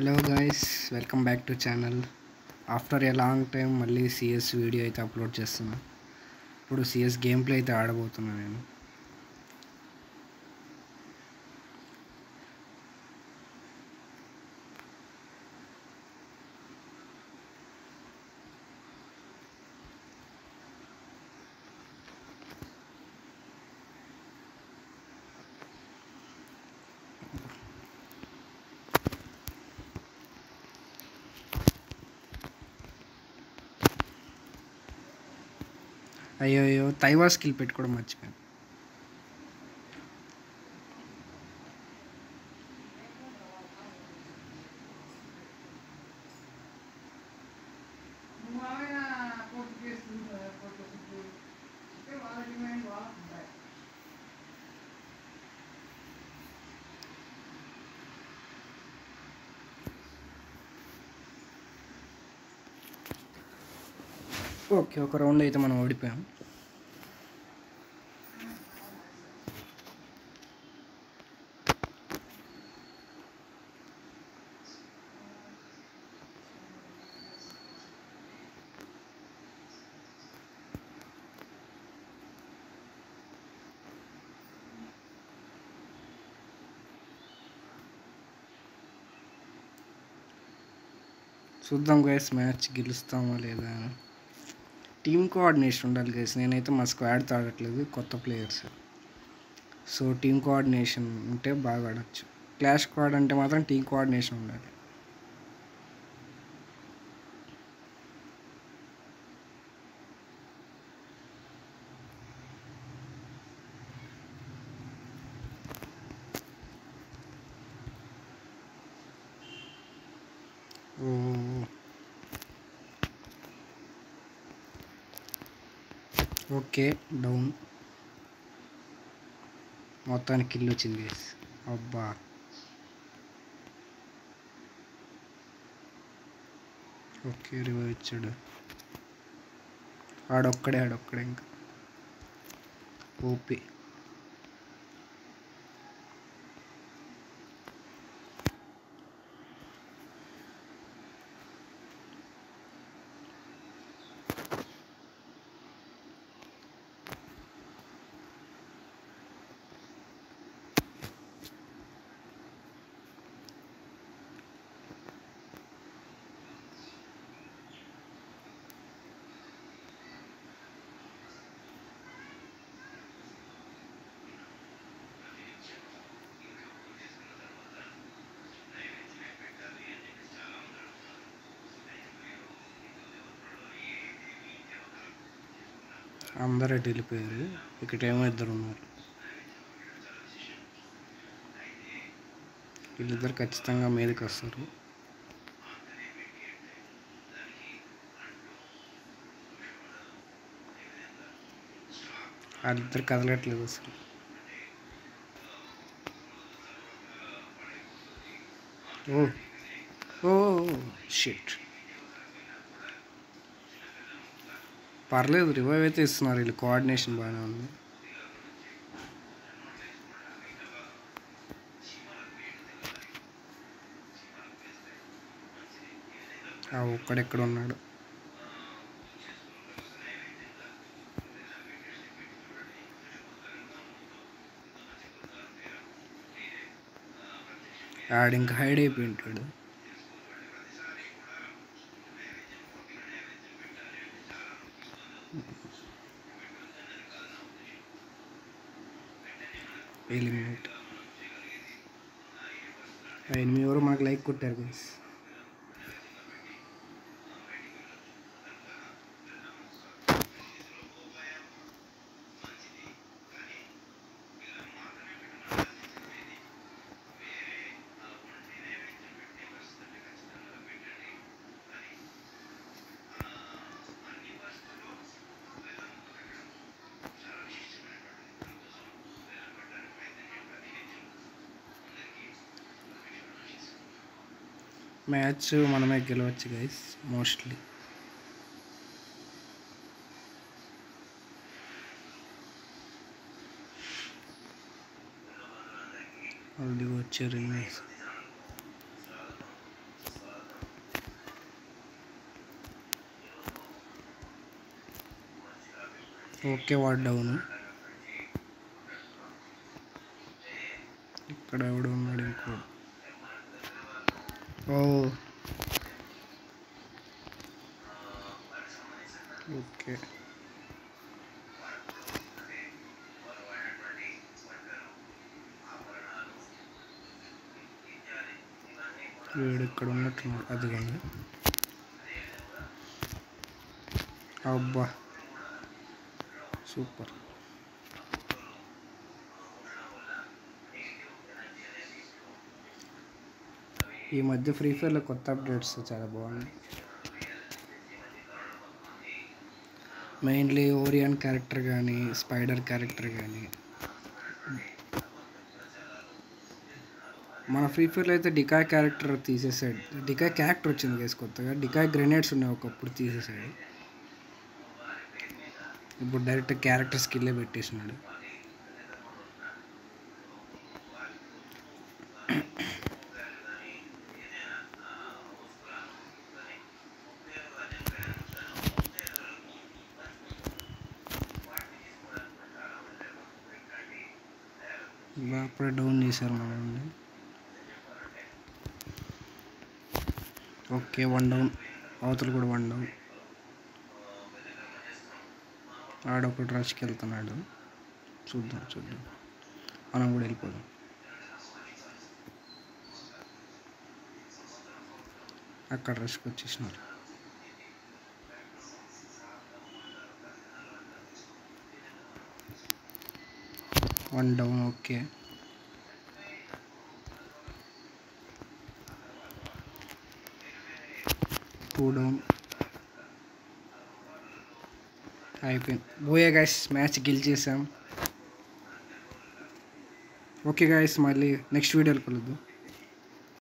Hello guys, welcome back to channel. After a long time మళ్ళీ CS video అయితే upload చేస్తున్నా. ఇప్పుడు CS game play అయితే ఆడబోతున్నా నేను. అయ్యో తైవా స్కిల్ పెట్టుకోవడం మర్చిపోయాను. ఓకే, ఒక రౌండ్ అయితే మనం ఓడిపోయాం. చూద్దాం గైస్, మ్యాచ్ గెలుస్తామా లేదా. టీమ్ కోఆర్డినేషన్ ఉండాలి గైస్. నేనైతే మా స్క్వాడ్ ఆడట్లేదు, కొత్త ప్లేయర్స్. సో టీమ్ కోఆర్డినేషన్ ఉంటే బాగా ఆడచ్చు. క్లాష్ స్క్వాడ్ అంటే మాత్రం టీమ్ కోఆర్డినేషన్ ఉండాలి. Okay, down. మొత్తానికి కిల్ వచ్చింది గైస్. అబ్బా, ఓకే రివైవ్ ఇచ్చాడు. ఆడొక్కడే ఇంకా ఓపి. అందరూ అటు వెళ్ళిపోయారు. ఇక్కడేమో ఇద్దరు ఉన్నారు. వీళ్ళిద్దరు ఖచ్చితంగా మీదకి వస్తారు. వాళ్ళిద్దరు కదలట్లేదు అసలు. ఓ ఓ షిట్. పర్లేదు, రివైవ్ అయితే ఇస్తున్నారు వీళ్ళు. కోఆర్డినేషన్ బాగానే ఉంది. ఒక్కడెక్కడ ఉన్నాడు. ఆడు ఇంకా హైడ్ అయిపోయి ఉంటాడు. ఎలిమినేట్. ఎనిమిది ఎవరు మనకు లైక్ కొట్టారు గైస్. మ్యాచ్ మనమే గెలవచ్చు గైస్, మోస్ట్లీ. అది వచ్చారు. ఓకే వాడు డౌన్. ఇక్కడ ఎవడు ఉన్నాడు ఇంకో. ఓ ఓకే వీడు ఇక్కడ ఉన్నట్టున్నాడు. అదిగోండి. అబ్బా సూపర్. ఈ మధ్య ఫ్రీ ఫైర్లో కొత్త అప్డేట్స్ చాలా బాగున్నాయి. మెయిన్లీ ఓరియన్ క్యారెక్టర్ కానీ స్పైడర్ క్యారెక్టర్ కానీ. మన ఫ్రీ ఫైర్లో అయితే డికాయ్ క్యారెక్టర్ తీసేసాడు. డికాయ్ క్యారెక్టర్ వచ్చింది గైస్ కొత్తగా. డికాయ్ గ్రెనేడ్స్ ఉన్నాయి ఒకప్పుడు, తీసేసాడు. ఇప్పుడు డైరెక్ట్ క్యారెక్టర్ స్కిల్లే పెట్టేసినాడు. అప్పుడే డౌన్ చేశారు మనల్ని. Okay 1 down. అవతల కూడా 1 డౌన్. ఆడొకటి రష్కి వెళ్తున్నాడు. చూద్దాం మనం కూడా వెళ్ళిపోదాం. అక్కడ రష్కి వచ్చేసినారు. One down. Okay 2 down. అయిపోయింది. బోయే గైస్, మ్యాచ్ గెలిచేసాం. ఓకే గైస్, మళ్ళీ నెక్స్ట్ వీడియోలో కలుద్దాం.